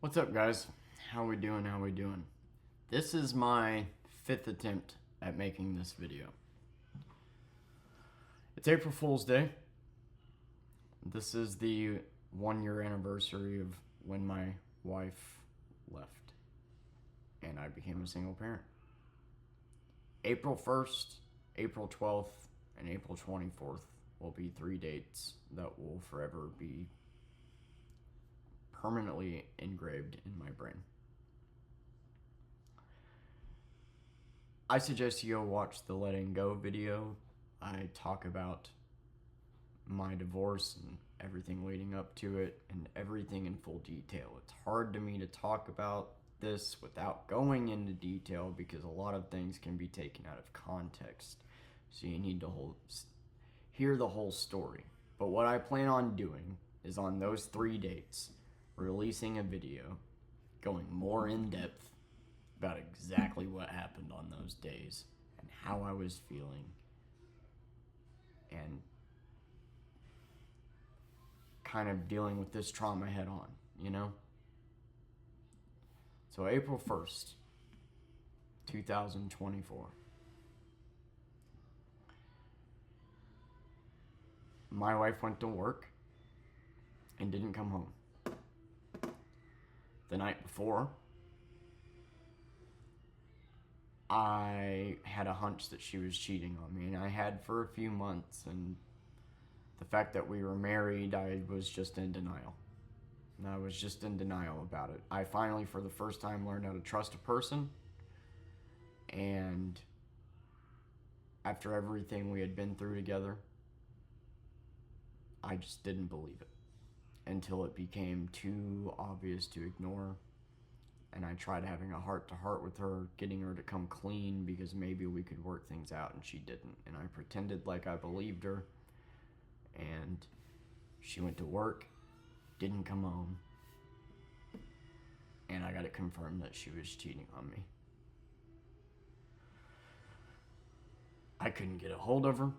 What's up, guys? How we doing? How we doing? This is my 5th attempt at making this video. It's April Fool's Day. This is the 1-year anniversary of when my wife left and I became a single parent. April 1st, April 12th, and April 24th will be 3 dates that will forever be permanently engraved in my brain. I suggest you go watch the Letting Go video. I talk about my divorce and everything leading up to it and everything in full detail. It's hard to me to talk about this without going into detail because a lot of things can be taken out of context. So you need to hear the whole story. But what I plan on doing is on those 3 dates, releasing a video going more in depth about exactly what happened on those days and how I was feeling and kind of dealing with this trauma head on, you know? So April 1st, 2024. My wife went to work and didn't come home. The night before, I had a hunch that she was cheating on me, and I had for a few months, and the fact that we were married, I was just in denial. And I was just in denial about it. I finally, for the first time, learned how to trust a person, and after everything we had been through together, I just didn't believe it until it became too obvious to ignore. And I tried having a heart-to-heart with her, getting her to come clean because maybe we could work things out, and she didn't. And I pretended like I believed her, and she went to work, didn't come home, and I got it confirmed that she was cheating on me. I couldn't get a hold of her.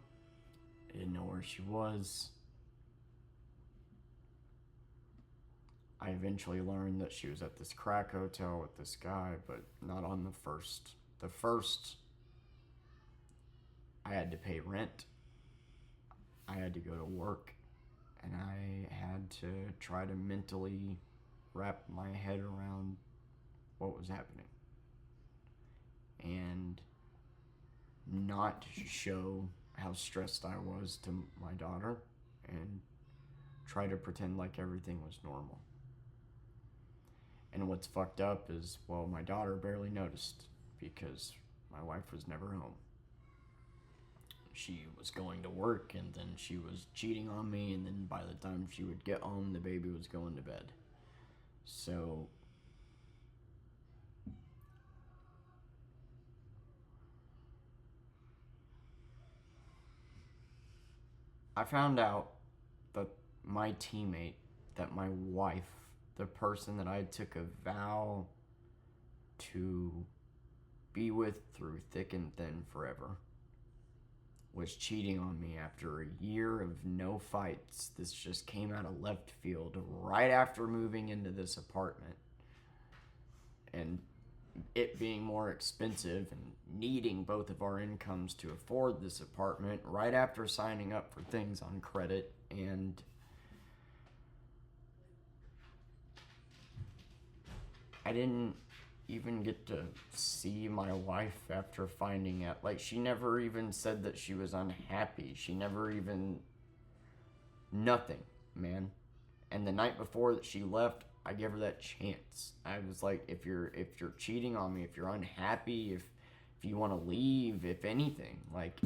I didn't know where she was. I eventually learned that she was at this crack hotel with this guy, but not on the first. The first, I had to pay rent. I had to go to work, and I had to try to mentally wrap my head around what was happening and not show how stressed I was to my daughter and try to pretend like everything was normal. And what's fucked up is, well, my daughter barely noticed because my wife was never home. She was going to work, and then she was cheating on me, and then by the time she would get home, the baby was going to bed. So I found out that my teammate, that my wife, the person that I took a vow to be with through thick and thin forever, was cheating on me after a year of no fights. This just came out of left field right after moving into this apartment and it being more expensive and needing both of our incomes to afford this apartment right after signing up for things on credit. And I didn't even get to see my wife after finding out. Like, she never even said that she was unhappy. She never even... Nothing, man. And the night before that she left, I gave her that chance. I was like, if you're cheating on me, if you're unhappy, if you want to leave, if anything, like,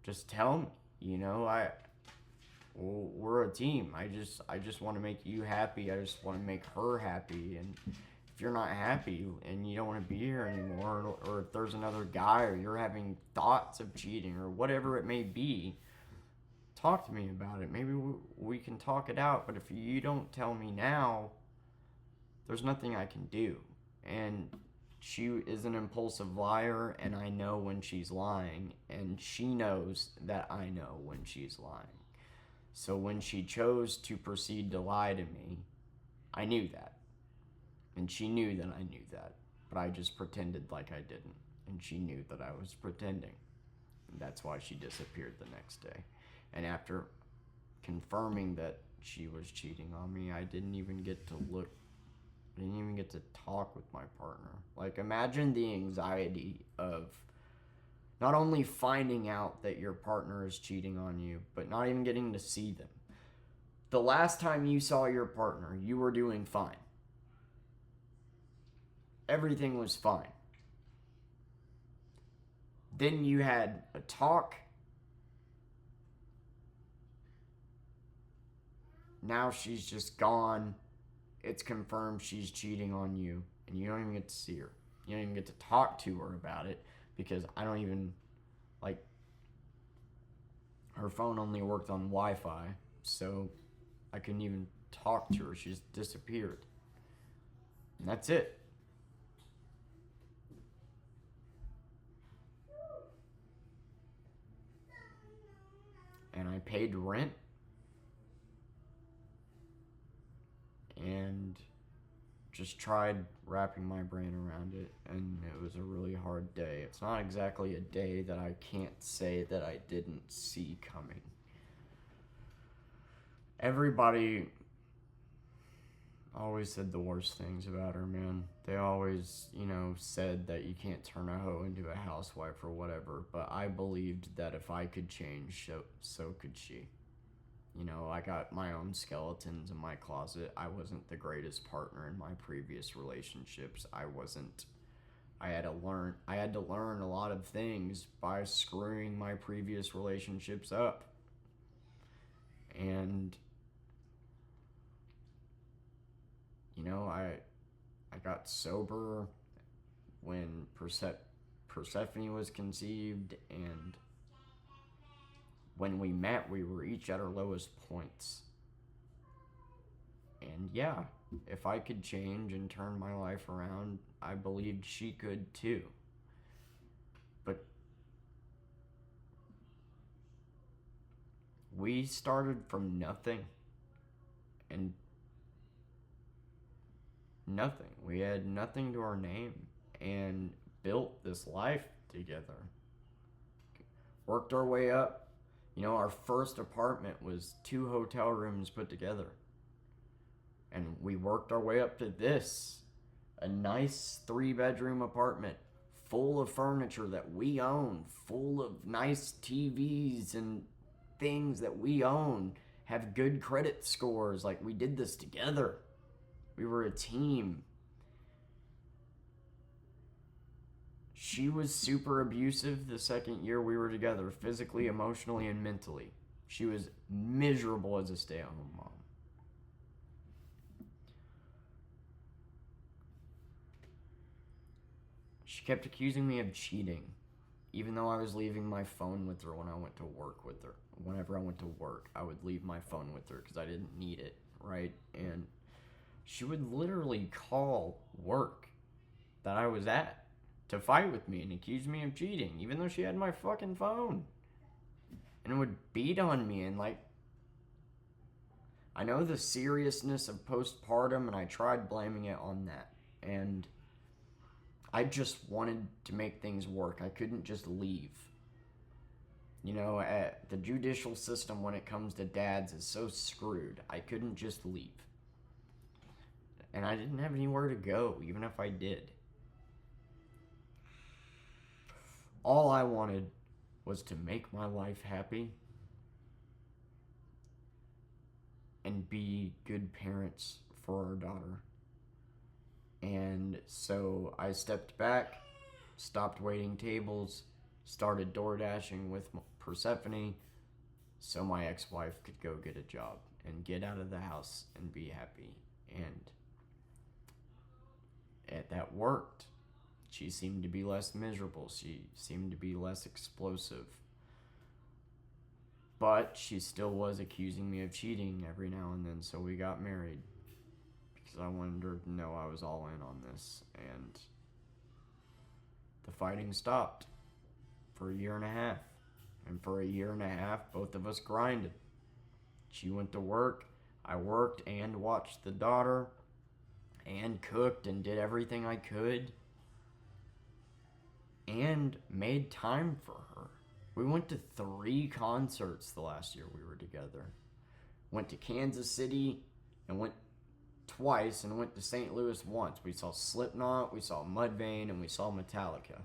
just tell me. You know, well, we're a team. I just want to make you happy. I just want to make her happy. And if you're not happy and you don't want to be here anymore, or if there's another guy, or you're having thoughts of cheating, or whatever it may be, talk to me about it. Maybe we can talk it out. But if you don't tell me now, there's nothing I can do. And she is an impulsive liar, and I know when she's lying, and she knows that I know when she's lying. So when she chose to proceed to lie to me, I knew that. And she knew that I knew that, but I just pretended like I didn't. And she knew that I was pretending. And that's why she disappeared the next day. And after confirming that she was cheating on me, I didn't even get to look, I didn't even get to talk with my partner. Like, imagine the anxiety of not only finding out that your partner is cheating on you, but not even getting to see them. The last time you saw your partner, you were doing fine. Everything was fine. Then you had a talk. Now she's just gone. It's confirmed she's cheating on you, and you don't even get to see her. You don't even get to talk to her about it, because I don't even, like, her phone only worked on Wi-Fi, so I couldn't even talk to her. She just disappeared. And that's it. And I paid rent. And just tried wrapping my brain around it, and it was a really hard day. It's not exactly a day that I can't say that I didn't see coming. Everybody always said the worst things about her, man. They always, said that you can't turn a hoe into a housewife or whatever, but I believed that if I could change, so could she. I got my own skeletons in my closet. I wasn't the greatest partner in my previous relationships. I had to learn a lot of things by screwing my previous relationships up. And I got sober when Persephone was conceived, and when we met, we were each at our lowest points. And yeah, if I could change and turn my life around, I believed she could too. But we started from nothing. And nothing. We had nothing to our name, and built this life together. Worked our way up. Our first apartment was 2 hotel rooms put together. And we worked our way up to this. A nice 3-bedroom apartment full of furniture that we own, full of nice TVs and things that we own, have good credit scores. Like, we did this together. We were a team. She was super abusive the second year we were together, physically, emotionally, and mentally. She was miserable as a stay-at-home mom. She kept accusing me of cheating, even though I was leaving my phone with her when I went to work with her. Whenever I went to work, I would leave my phone with her because I didn't need it, right? And she would literally call work that I was at to fight with me and accuse me of cheating, even though she had my fucking phone. And would beat on me, and I know the seriousness of postpartum, and I tried blaming it on that. And I just wanted to make things work. I couldn't just leave. The judicial system when it comes to dads is so screwed. I couldn't just leave. And I didn't have anywhere to go, even if I did. All I wanted was to make my life happy and be good parents for our daughter. And so I stepped back, stopped waiting tables, started door dashing with Persephone so my ex-wife could go get a job and get out of the house and be happy. And that worked. She seemed to be less miserable. She seemed to be less explosive. But she still was accusing me of cheating every now and then, so we got married. Because I wanted her to know I was all in on this. And the fighting stopped for a year and a half. And for a year and a half, both of us grinded. She went to work, I worked and watched the daughter. and cooked and did everything I could and made time for her. We went to 3 concerts the last year we were together. Went to Kansas City and went twice, and went to St. Louis once. We saw Slipknot, we saw Mudvayne, and we saw Metallica.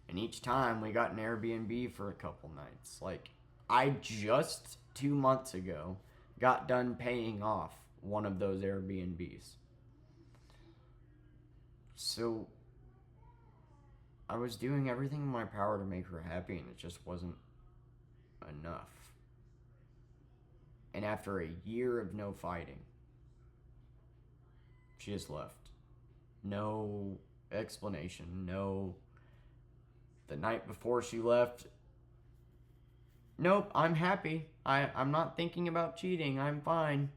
And each time we got an Airbnb for a couple nights. Like, I just 2 months ago got done paying off one of those Airbnbs. So I was doing everything in my power to make her happy, and it just wasn't enough. And after a year of no fighting, she just left. No explanation, no. The night before she left, nope, I'm happy. I'm not thinking about cheating. I'm fine.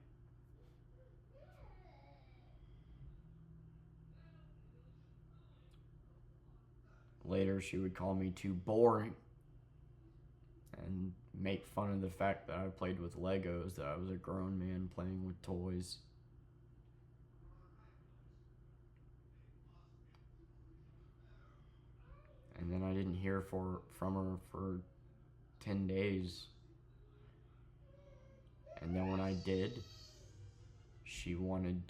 Later, she would call me too boring and make fun of the fact that I played with Legos, that I was a grown man playing with toys. And then I didn't hear from her for 10 days. And then when I did, she wanted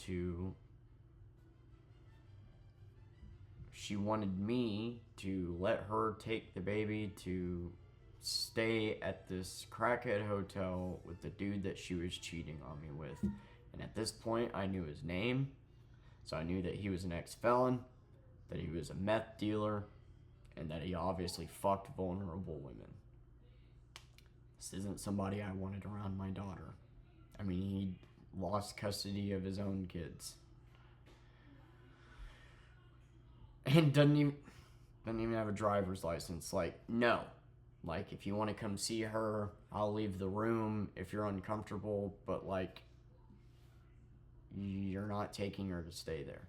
me to let her take the baby to stay at this crackhead hotel with the dude that she was cheating on me with. And at this point, I knew his name. So I knew that he was an ex-felon, that he was a meth dealer, and that he obviously fucked vulnerable women. This isn't somebody I wanted around my daughter. I mean, he lost custody of his own kids. And doesn't even have a driver's license. Like, no. Like, if you want to come see her, I'll leave the room if you're uncomfortable, but, like, you're not taking her to stay there.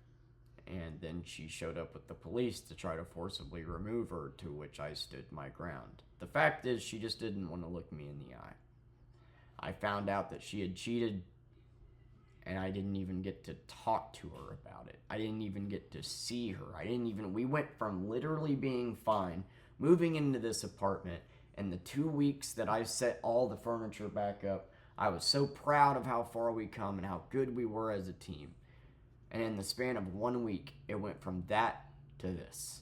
And then she showed up with the police to try to forcibly remove her, to which I stood my ground. The fact is, she just didn't want to look me in the eye. I found out that she had cheated, and I didn't even get to talk to her about it. I didn't even get to see her. We went from literally being fine, moving into this apartment, and the 2 weeks that I set all the furniture back up, I was so proud of how far we come and how good we were as a team. And in the span of 1 week, it went from that to this.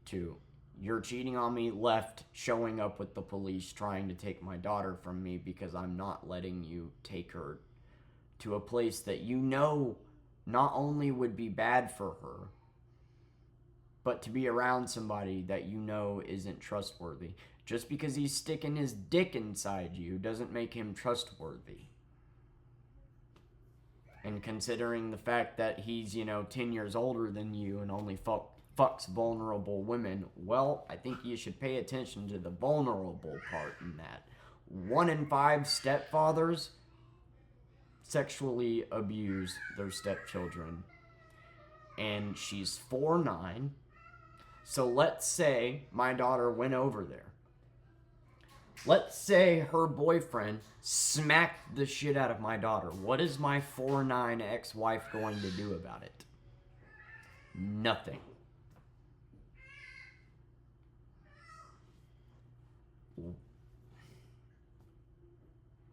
To, you're cheating on me, left, showing up with the police, trying to take my daughter from me because I'm not letting you take her to a place that you know not only would be bad for her, but to be around somebody that you know isn't trustworthy. Just because he's sticking his dick inside you doesn't make him trustworthy. And considering the fact that he's, 10 years older than you and only fucks vulnerable women, well, I think you should pay attention to the vulnerable part in that. 1 in 5 stepfathers sexually abuse their stepchildren. And she's 4'9". So let's say my daughter went over there. Let's say her boyfriend smacked the shit out of my daughter. What is my 4'9" ex-wife going to do about it? Nothing.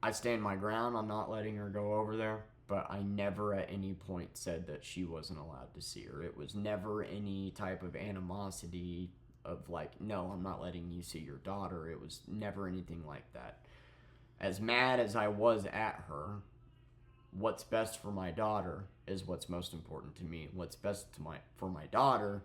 I stand my ground. I'm not letting her go over there. But I never at any point said that she wasn't allowed to see her. It was never any type of animosity of like, no, I'm not letting you see your daughter. It was never anything like that. As mad as I was at her, what's best for my daughter is what's most important to me. What's best for my daughter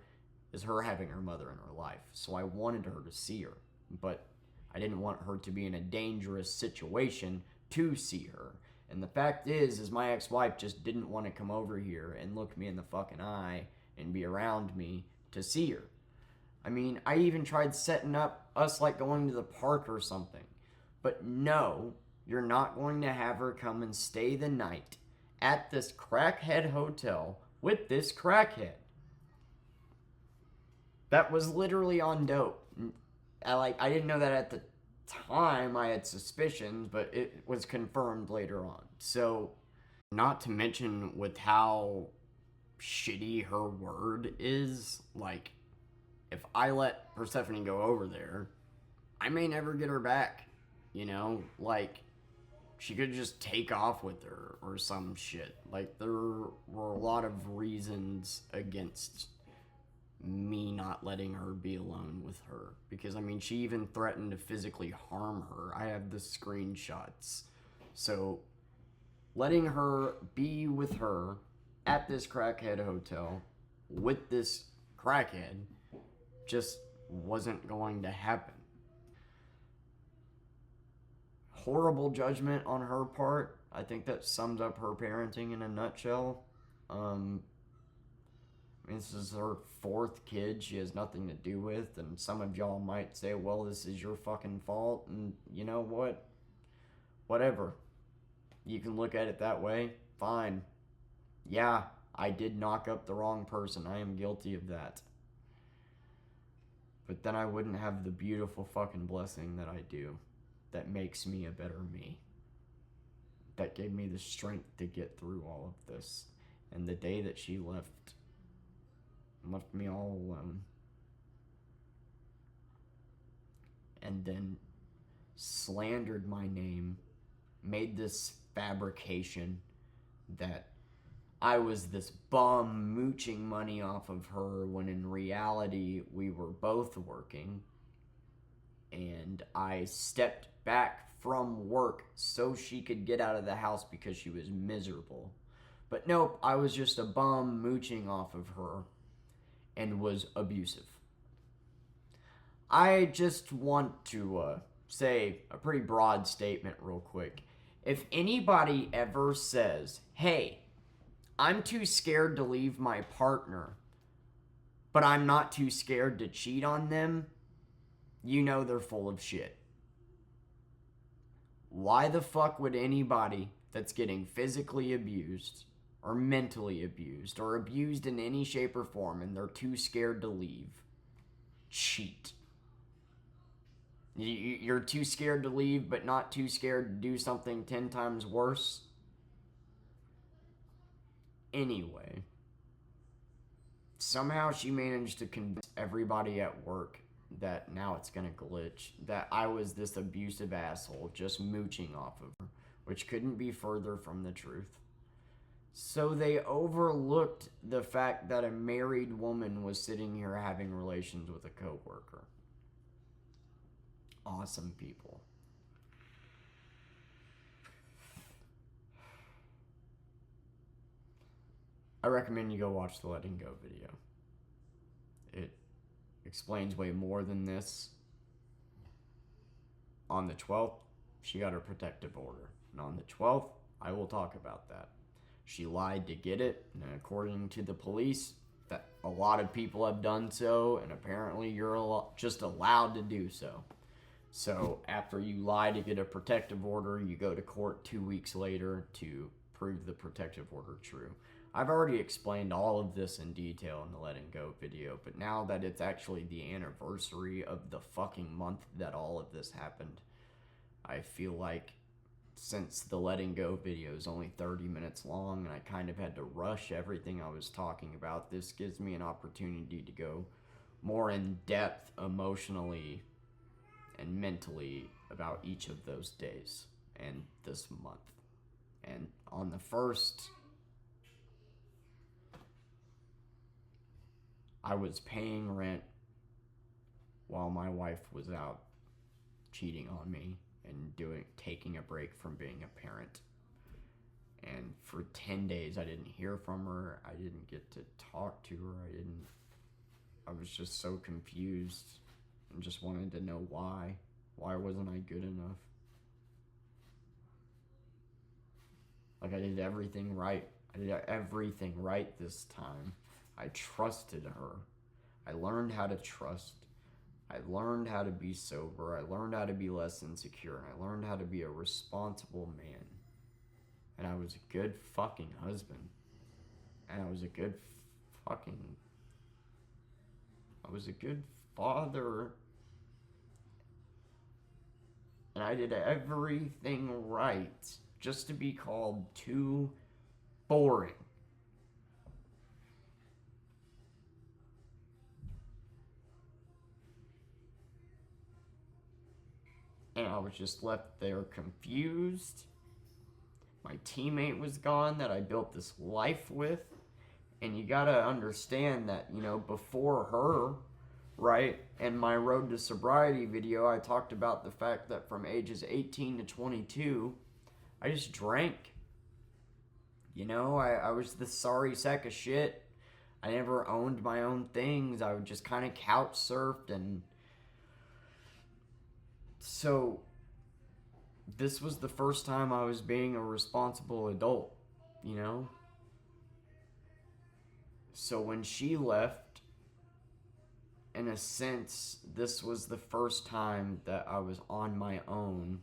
is her having her mother in her life. So I wanted her to see her, but I didn't want her to be in a dangerous situation to see her. And the fact is my ex-wife just didn't want to come over here and look me in the fucking eye and be around me to see her. I mean, I even tried setting up us like going to the park or something. But no, you're not going to have her come and stay the night at this crackhead hotel with this crackhead. That was literally on dope. I didn't know that at the time. I had suspicions, but it was confirmed later on. So, not to mention with how shitty her word is. Like, if I let Persephone go over there, I may never get her back. You know? Like, she could just take off with her or some shit. Like, there were a lot of reasons against me not letting her be alone with her. Because, I mean, she even threatened to physically harm her. I have the screenshots. So, letting her be with her at this crackhead hotel with this crackhead just wasn't going to happen. Horrible judgment on her part. I think that sums up her parenting in a nutshell. This is her 4th kid she has nothing to do with, and some of y'all might say, well, this is your fucking fault, and you know what? Whatever. You can look at it that way. Fine. Yeah, I did knock up the wrong person. I am guilty of that. But then I wouldn't have the beautiful fucking blessing that I do. That makes me a better me. That gave me the strength to get through all of this. And the day that she left me all alone. And then slandered my name, made this fabrication that I was this bum mooching money off of her when in reality we were both working. And I stepped back from work so she could get out of the house because she was miserable. But nope, I was just a bum mooching off of her and was abusive. I just want to say a pretty broad statement real quick. If anybody ever says, hey, I'm too scared to leave my partner, but I'm not too scared to cheat on them, you know they're full of shit. Why the fuck would anybody that's getting physically abused or mentally abused or abused in any shape or form and they're too scared to leave cheat? You're too scared to leave but not too scared to do something 10 times worse? Anyway, somehow she managed to convince everybody at work that now it's gonna glitch, that I was this abusive asshole just mooching off of her, which couldn't be further from the truth. So they overlooked the fact that a married woman was sitting here having relations with a coworker. Awesome people. I recommend you go watch the Letting Go video. It explains way more than this. On the 12th, she got her protective order. And on the 12th, I will talk about that. She lied to get it, and according to the police, that a lot of people have done so, and apparently you're just allowed to do so. So after you lie to get a protective order, you go to court 2 weeks later to prove the protective order true. I've already explained all of this in detail in the Letting Go video, but now that it's actually the anniversary of the fucking month that all of this happened, I feel like since the Letting Go video is only 30 minutes long and I kind of had to rush everything I was talking about, this gives me an opportunity to go more in depth emotionally and mentally about each of those days and this month. And on the first, I was paying rent while my wife was out cheating on me and taking a break from being a parent. And for 10 days I didn't hear from her. I didn't get to talk to her. I was just so confused and just wanted to know why. Why wasn't I good enough? Like, I did everything right. I did everything right this time. I trusted her. I learned how to trust. I learned how to be sober. I learned how to be less insecure. And I learned how to be a responsible man. And I was a good fucking husband. And I was a good father. And I did everything right just to be called too boring. And I was just left there confused. My teammate was gone that I built this life with. And you gotta understand that, before her, right, in my Road to Sobriety video, I talked about the fact that from ages 18 to 22, I just drank. I was this sorry sack of shit. I never owned my own things. I would just kind of couch surfed. And so this was the first time I was being a responsible adult, So when she left, in a sense, this was the first time that I was on my own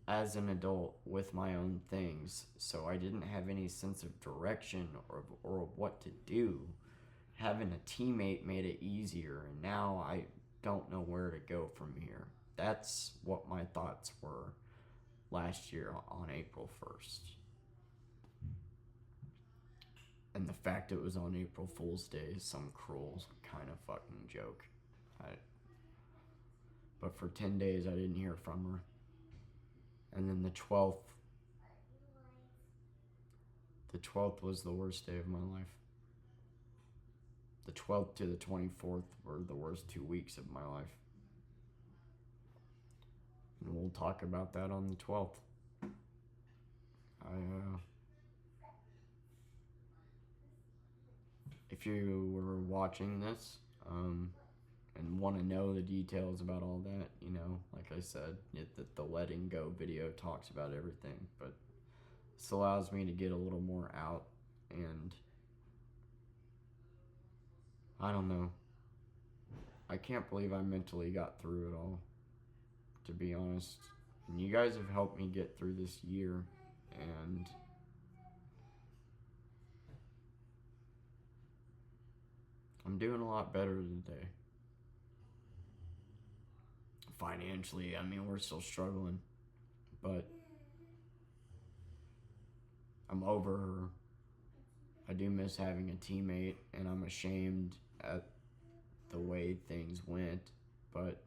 as an adult with my own things. So I didn't have any sense of direction or what to do. Having a teammate made it easier, and now I don't know where to go from here. That's what my thoughts were last year on April 1st. And the fact it was on April Fool's Day is some cruel kind of fucking joke. But for 10 days I didn't hear from her. And then the 12th was the worst day of my life. The 12th to the 24th were the worst 2 weeks of my life. And we'll talk about that on the 12th. If you were watching this, and want to know the details about all that, like I said, the letting go video talks about everything, but this allows me to get a little more out, and I don't know. I can't believe I mentally got through it all, to be honest. And you guys have helped me get through this year, and I'm doing a lot better today. Financially, we're still struggling, but I'm over her. I do miss having a teammate, and I'm ashamed at the way things went, but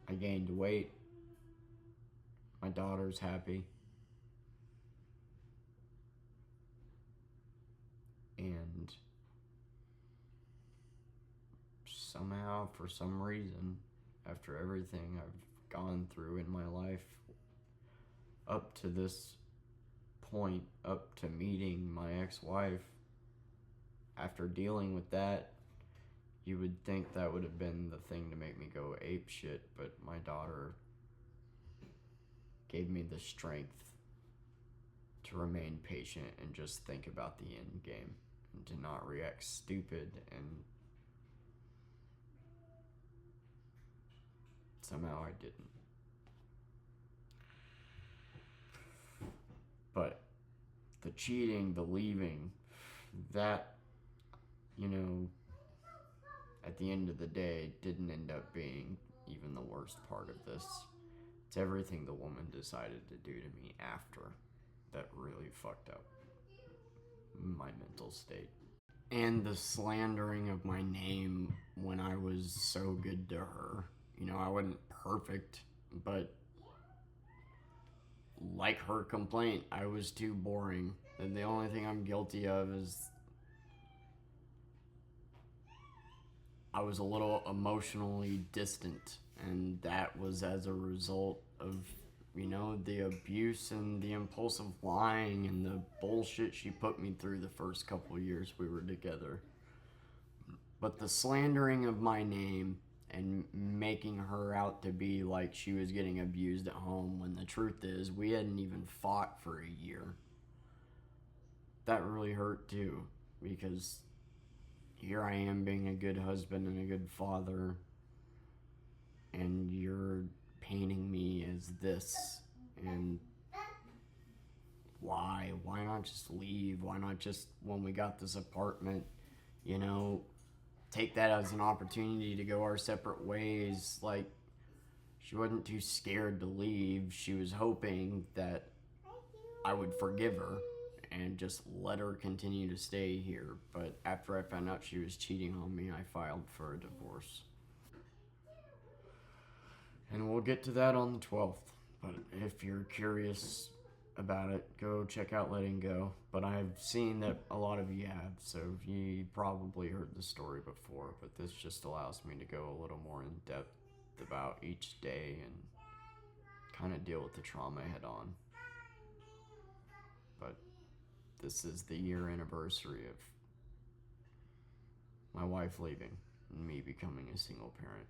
I gained weight. My daughter's happy. And somehow, for some reason, after everything I've gone through in my life, up to this point, up to meeting my ex-wife, after dealing with that, you would think that would have been the thing to make me go ape shit, but my daughter gave me the strength to remain patient and just think about the end game and to not react stupid, and somehow I didn't. But the cheating, the leaving, that, at the end of the day, didn't end up being even the worst part of this. It's everything the woman decided to do to me after that really fucked up my mental state. And the slandering of my name when I was so good to her. I wasn't perfect, but like her complaint, I was too boring. And the only thing I'm guilty of is I was a little emotionally distant, and that was as a result of, the abuse and the impulsive lying and the bullshit she put me through the first couple years we were together. But the slandering of my name and making her out to be like she was getting abused at home, when the truth is we hadn't even fought for a year, that really hurt too, because here I am being a good husband and a good father, and you're painting me as this. And why not just leave? Why not just, when we got this apartment, take that as an opportunity to go our separate ways? Like, she wasn't too scared to leave. She was hoping that I would forgive her and just let her continue to stay here. But after I found out she was cheating on me, I filed for a divorce. And we'll get to that on the 12th. But if you're curious about it, go check out Letting Go. But I've seen that a lot of you have, so you probably heard the story before. But this just allows me to go a little more in depth about each day and kind of deal with the trauma head on. But this is the year anniversary of my wife leaving and me becoming a single parent.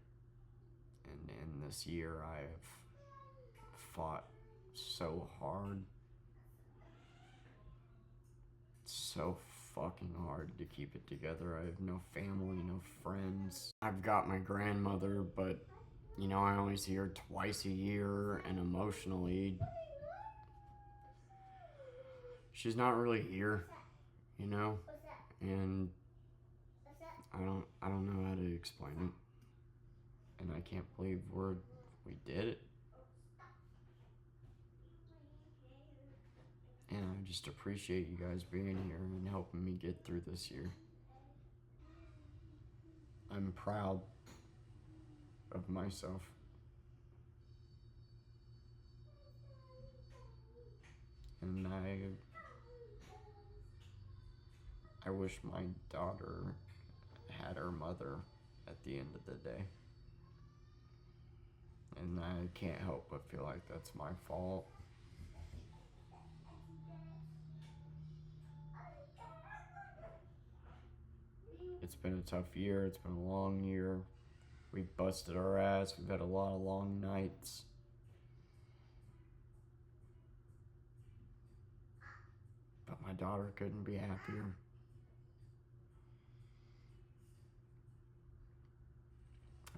And in this year, I have fought so hard, so fucking hard to keep it together. I have no family, no friends. I've got my grandmother, but you know, I only see her twice a year, and emotionally, she's not really here, you know? And I don't know how to explain it. And I can't believe we did it. And I just appreciate you guys being here and helping me get through this year. I'm proud of myself. And I wish my daughter had her mother at the end of the day. And I can't help but feel like that's my fault. It's been a tough year. It's been a long year. We've busted our ass. We've had a lot of long nights. But my daughter couldn't be happier.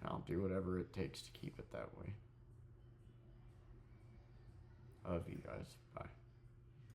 And I'll do whatever it takes to keep it that way. I love you guys. Bye.